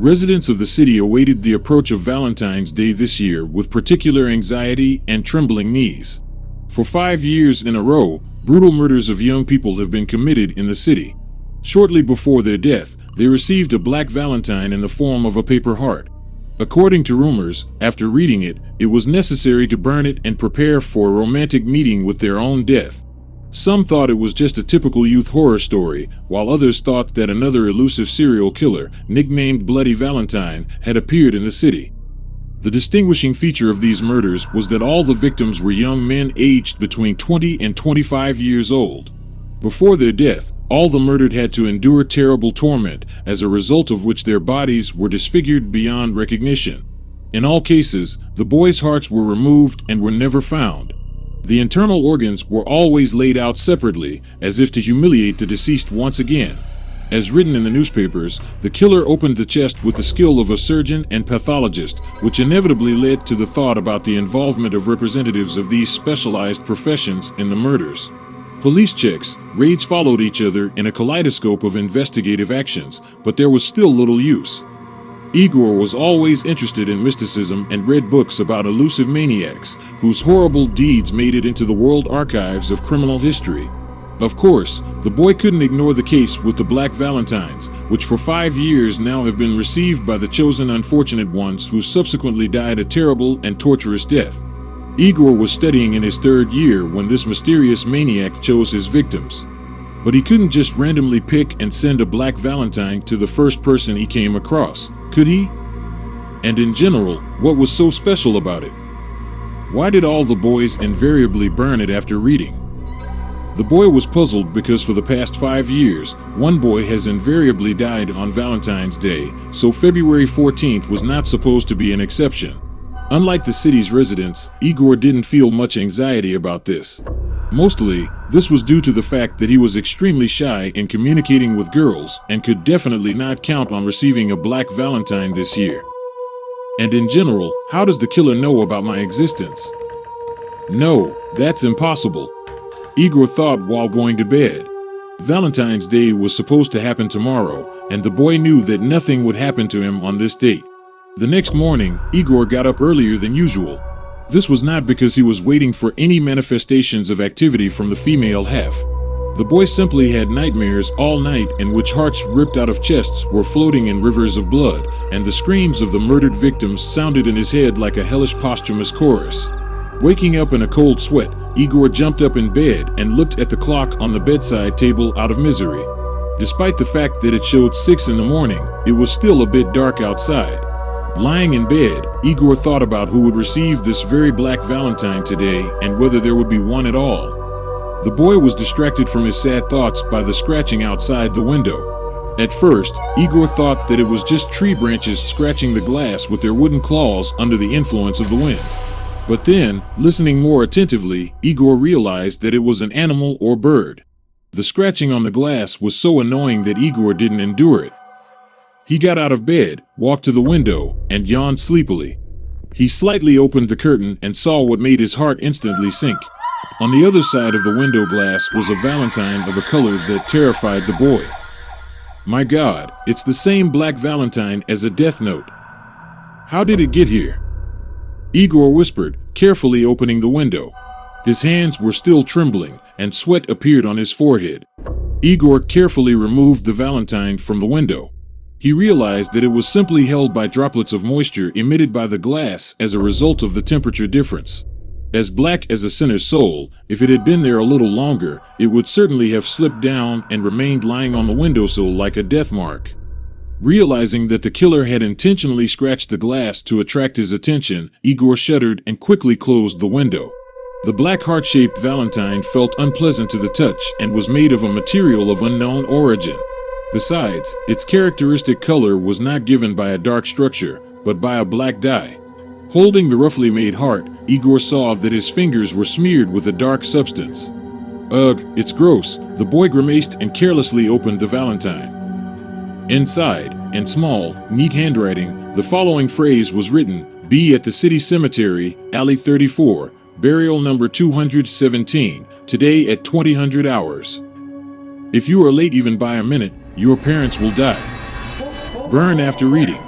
Residents of the city awaited the approach of Valentine's Day this year with particular anxiety and trembling knees. For 5 years in a row, brutal murders of young people have been committed in the city. Shortly before their death, they received a black valentine in the form of a paper heart. According to rumors, after reading it, it was necessary to burn it and prepare for a romantic meeting with their own death. Some thought it was just a typical youth horror story, while others thought that another elusive serial killer, nicknamed Bloody Valentine, had appeared in the city. The distinguishing feature of these murders was that all the victims were young men aged between 20 and 25 years old. Before their death, all the murdered had to endure terrible torment, as a result of which their bodies were disfigured beyond recognition. In all cases, the boys' hearts were removed and were never found. The internal organs were always laid out separately, as if to humiliate the deceased once again. As written in the newspapers, the killer opened the chest with the skill of a surgeon and pathologist, which inevitably led to the thought about the involvement of representatives of these specialized professions in the murders. Police checks, raids followed each other in a kaleidoscope of investigative actions, but there was still little use. Igor was always interested in mysticism and read books about elusive maniacs, whose horrible deeds made it into the world archives of criminal history. Of course, the boy couldn't ignore the case with the Black Valentines, which for 5 years now have been received by the chosen unfortunate ones who subsequently died a terrible and torturous death. Igor was studying in his 3rd year when this mysterious maniac chose his victims. But he couldn't just randomly pick and send a Black Valentine to the first person he came across, could he? And in general, what was so special about it? Why did all the boys invariably burn it after reading? The boy was puzzled because for the past 5 years, one boy has invariably died on Valentine's Day, so February 14th was not supposed to be an exception. Unlike the city's residents, Igor didn't feel much anxiety about this. Mostly, this was due to the fact that he was extremely shy in communicating with girls and could definitely not count on receiving a Black Valentine this year. And in general, how does the killer know about my existence? No, that's impossible, Igor thought while going to bed. Valentine's Day was supposed to happen tomorrow, and the boy knew that nothing would happen to him on this date. The next morning, Igor got up earlier than usual. This was not because he was waiting for any manifestations of activity from the female half. The boy simply had nightmares all night in which hearts ripped out of chests were floating in rivers of blood, and the screams of the murdered victims sounded in his head like a hellish posthumous chorus. Waking up in a cold sweat, Igor jumped up in bed and looked at the clock on the bedside table out of misery. Despite the fact that it showed 6 in the morning, it was still a bit dark outside. Lying in bed, Igor thought about who would receive this very Black Valentine today and whether there would be one at all. The boy was distracted from his sad thoughts by the scratching outside the window. At first, Igor thought that it was just tree branches scratching the glass with their wooden claws under the influence of the wind. But then, listening more attentively, Igor realized that it was an animal or bird. The scratching on the glass was so annoying that Igor didn't endure it. He got out of bed, walked to the window, and yawned sleepily. He slightly opened the curtain and saw what made his heart instantly sink. On the other side of the window glass was a valentine of a color that terrified the boy. My God, it's the same Black Valentine as a death note. How did it get here? Igor whispered, carefully opening the window. His hands were still trembling, and sweat appeared on his forehead. Igor carefully removed the valentine from the window. He realized that it was simply held by droplets of moisture emitted by the glass as a result of the temperature difference. As black as a sinner's soul, if it had been there a little longer, it would certainly have slipped down and remained lying on the windowsill like a death mark. Realizing that the killer had intentionally scratched the glass to attract his attention, Igor shuddered and quickly closed the window. The black heart-shaped valentine felt unpleasant to the touch and was made of a material of unknown origin. Besides, its characteristic color was not given by a dark structure, but by a black dye. Holding the roughly made heart, Igor saw that his fingers were smeared with a dark substance. Ugh, it's gross, the boy grimaced and carelessly opened the valentine. Inside, in small, neat handwriting, the following phrase was written: "Be at the city cemetery, alley 34, burial number 217, today at 2000 hours. If you are late even by a minute, your parents will die. Burn after reading."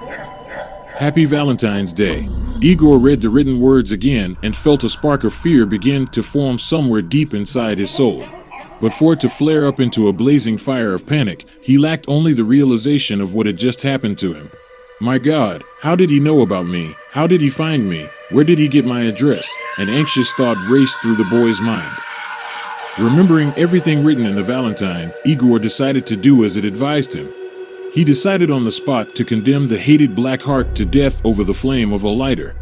Happy Valentine's Day. Igor read the written words again and felt a spark of fear begin to form somewhere deep inside his soul. But for it to flare up into a blazing fire of panic, he lacked only the realization of what had just happened to him. My God, how did he know about me? How did he find me? Where did he get my address? An anxious thought raced through the boy's mind. Remembering everything written in the Valentine, Igor decided to do as it advised him. He decided on the spot to condemn the hated Black Heart to death over the flame of a lighter.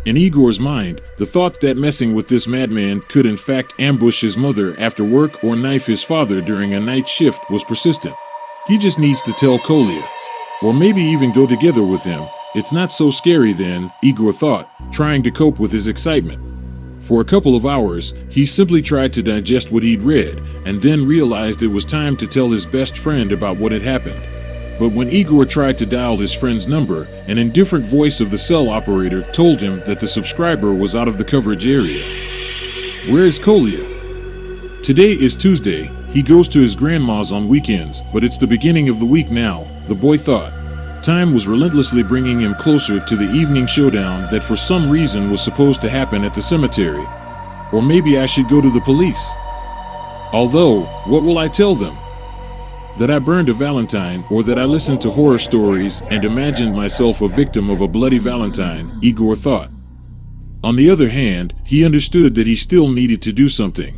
In Igor's mind, the thought that messing with this madman could in fact ambush his mother after work or knife his father during a night shift was persistent. He just needs to tell Kolya. Or maybe even go together with him. It's not so scary then, Igor thought, trying to cope with his excitement. For a couple of hours, he simply tried to digest what he'd read, and then realized it was time to tell his best friend about what had happened. But when Igor tried to dial his friend's number, an indifferent voice of the cell operator told him that the subscriber was out of the coverage area. Where is Kolya? Today is Tuesday. He goes to his grandma's on weekends, but it's the beginning of the week now, the boy thought. Time was relentlessly bringing him closer to the evening showdown that for some reason was supposed to happen at the cemetery. Or maybe I should go to the police. Although, what will I tell them? That I burned a Valentine, or that I listened to horror stories and imagined myself a victim of a bloody Valentine, Igor thought. On the other hand, he understood that he still needed to do something.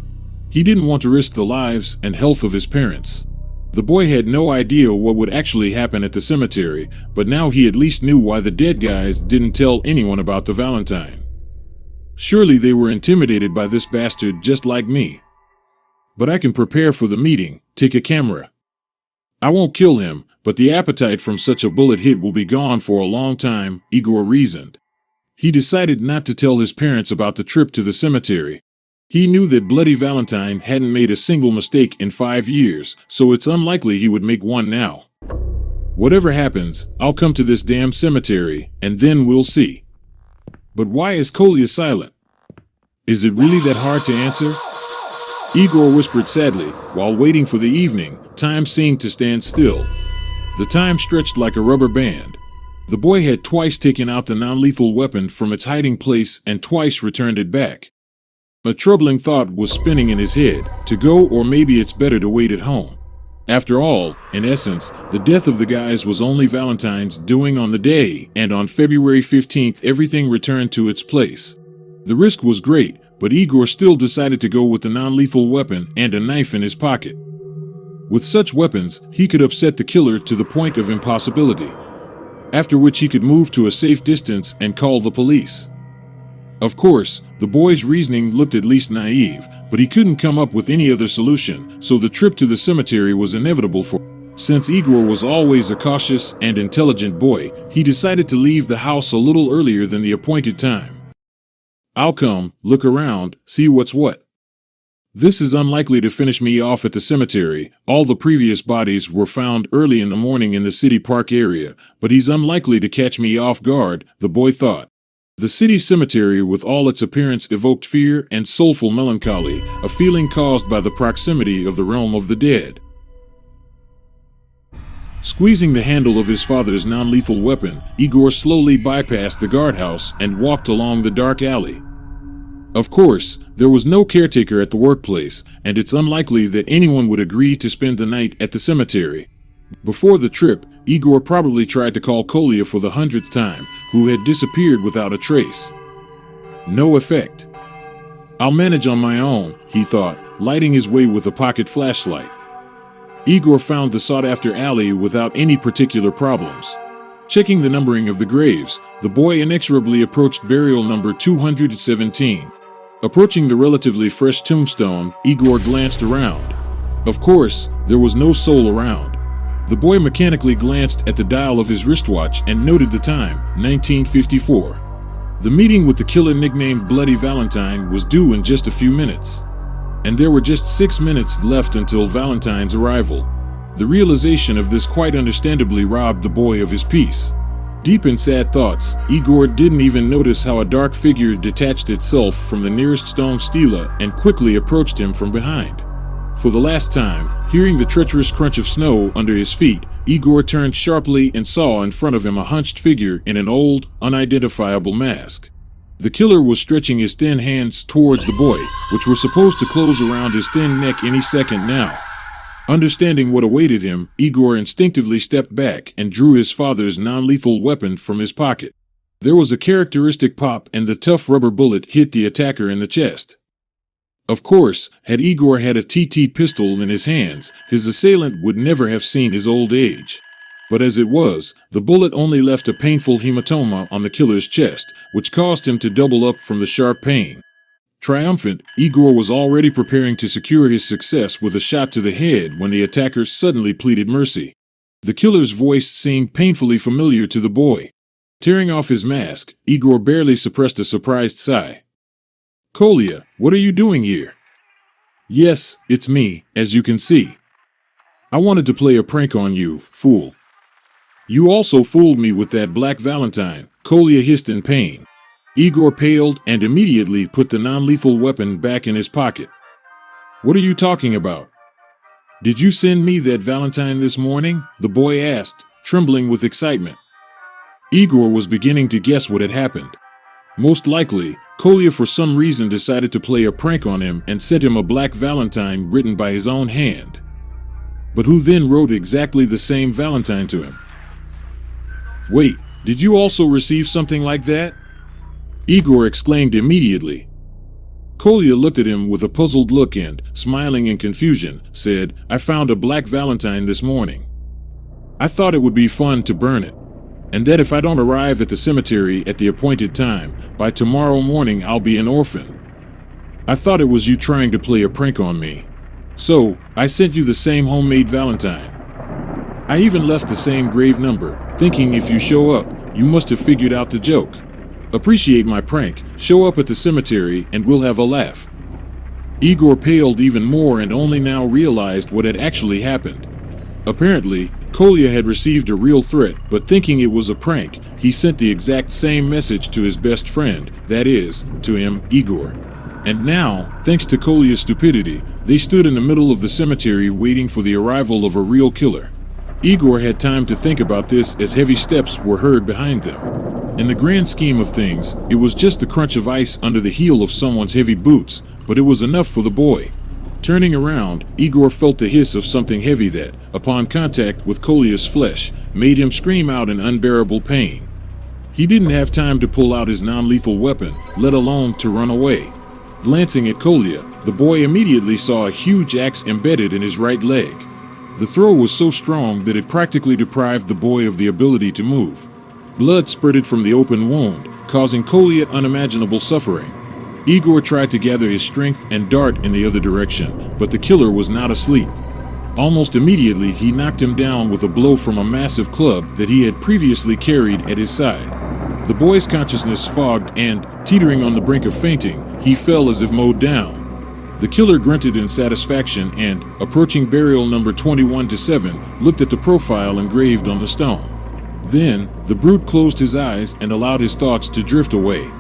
He didn't want to risk the lives and health of his parents. The boy had no idea what would actually happen at the cemetery, but now he at least knew why the dead guys didn't tell anyone about the Valentine. Surely they were intimidated by this bastard just like me. But I can prepare for the meeting, take a camera. I won't kill him, but the appetite from such a bullet hit will be gone for a long time, Igor reasoned. He decided not to tell his parents about the trip to the cemetery. He knew that Bloody Valentine hadn't made a single mistake in 5 years, so it's unlikely he would make one now. Whatever happens, I'll come to this damn cemetery, and then we'll see. But why is Kolya silent? Is it really that hard to answer? Igor whispered sadly, while waiting for the evening. Time seemed to stand still. The time stretched like a rubber band. The boy had twice taken out the non-lethal weapon from its hiding place and twice returned it back. A troubling thought was spinning in his head, to go or maybe it's better to wait at home. After all, in essence, the death of the guys was only Valentine's doing on the day, and on February 15th everything returned to its place. The risk was great, but Igor still decided to go with the non-lethal weapon and a knife in his pocket. With such weapons, he could upset the killer to the point of impossibility, after which he could move to a safe distance and call the police. Of course, the boy's reasoning looked at least naive, but he couldn't come up with any other solution, so the trip to the cemetery was inevitable for him. Since Igor was always a cautious and intelligent boy, he decided to leave the house a little earlier than the appointed time. I'll come, look around, see what's what. This is unlikely to finish me off at the cemetery. All the previous bodies were found early in the morning in the city park area, but he's unlikely to catch me off guard, the boy thought. The city cemetery with all its appearance evoked fear and soulful melancholy, a feeling caused by the proximity of the realm of the dead. Squeezing the handle of his father's non-lethal weapon, Igor slowly bypassed the guardhouse and walked along the dark alley. Of course, there was no caretaker at the workplace, and it's unlikely that anyone would agree to spend the night at the cemetery. Before the trip, Igor probably tried to call Kolya for the 100th time, who had disappeared without a trace. No effect. I'll manage on my own, he thought, lighting his way with a pocket flashlight. Igor found the sought-after alley without any particular problems. Checking the numbering of the graves, the boy inexorably approached burial number 217. Approaching the relatively fresh tombstone, Igor glanced around. Of course, there was no soul around. The boy mechanically glanced at the dial of his wristwatch and noted the time, 1954. The meeting with the killer nicknamed Bloody Valentine was due in just a few minutes. And there were just 6 minutes left until Valentine's arrival. The realization of this quite understandably robbed the boy of his peace. Deep in sad thoughts, Igor didn't even notice how a dark figure detached itself from the nearest stone stela and quickly approached him from behind. For the last time, hearing the treacherous crunch of snow under his feet, Igor turned sharply and saw in front of him a hunched figure in an old, unidentifiable mask. The killer was stretching his thin hands towards the boy, which were supposed to close around his thin neck any second now. Understanding what awaited him, Igor instinctively stepped back and drew his father's non-lethal weapon from his pocket. There was a characteristic pop and the tough rubber bullet hit the attacker in the chest. Of course, had Igor had a TT pistol in his hands, his assailant would never have seen his old age. But as it was, the bullet only left a painful hematoma on the killer's chest, which caused him to double up from the sharp pain. Triumphant, Igor was already preparing to secure his success with a shot to the head when the attacker suddenly pleaded mercy. The killer's voice seemed painfully familiar to the boy. Tearing off his mask, Igor barely suppressed a surprised sigh. "Kolya, what are you doing here?" "Yes, it's me, as you can see. I wanted to play a prank on you, fool." "You also fooled me with that black Valentine," Kolya hissed in pain. Igor paled and immediately put the non-lethal weapon back in his pocket. "What are you talking about?" "Did you send me that Valentine this morning?" the boy asked, trembling with excitement. Igor was beginning to guess what had happened. Most likely, Kolya for some reason decided to play a prank on him and sent him a black Valentine written by his own hand. But who then wrote exactly the same Valentine to him? "Wait, did you also receive something like that?" Igor exclaimed immediately. Kolya looked at him with a puzzled look and, smiling in confusion, said, "I found a black Valentine this morning. I thought it would be fun to burn it, and that if I don't arrive at the cemetery at the appointed time, by tomorrow morning I'll be an orphan. I thought it was you trying to play a prank on me. So, I sent you the same homemade Valentine. I even left the same grave number, thinking if you show up, you must have figured out the joke. Appreciate my prank, show up at the cemetery, and we'll have a laugh." Igor paled even more and only now realized what had actually happened. Apparently, Kolya had received a real threat, but thinking it was a prank, he sent the exact same message to his best friend, that is, to him, Igor. And now, thanks to Kolya's stupidity, they stood in the middle of the cemetery waiting for the arrival of a real killer. Igor had time to think about this as heavy steps were heard behind them. In the grand scheme of things, it was just the crunch of ice under the heel of someone's heavy boots, but it was enough for the boy. Turning around, Igor felt the hiss of something heavy that, upon contact with Kolya's flesh, made him scream out in unbearable pain. He didn't have time to pull out his non-lethal weapon, let alone to run away. Glancing at Kolya, the boy immediately saw a huge axe embedded in his right leg. The throw was so strong that it practically deprived the boy of the ability to move. Blood spurted from the open wound, causing Kolya unimaginable suffering. Igor tried to gather his strength and dart in the other direction, but the killer was not asleep. Almost immediately, he knocked him down with a blow from a massive club that he had previously carried at his side. The boy's consciousness fogged and, teetering on the brink of fainting, he fell as if mowed down. The killer grunted in satisfaction and, approaching burial number 21-7, looked at the profile engraved on the stone. Then, the brute closed his eyes and allowed his thoughts to drift away.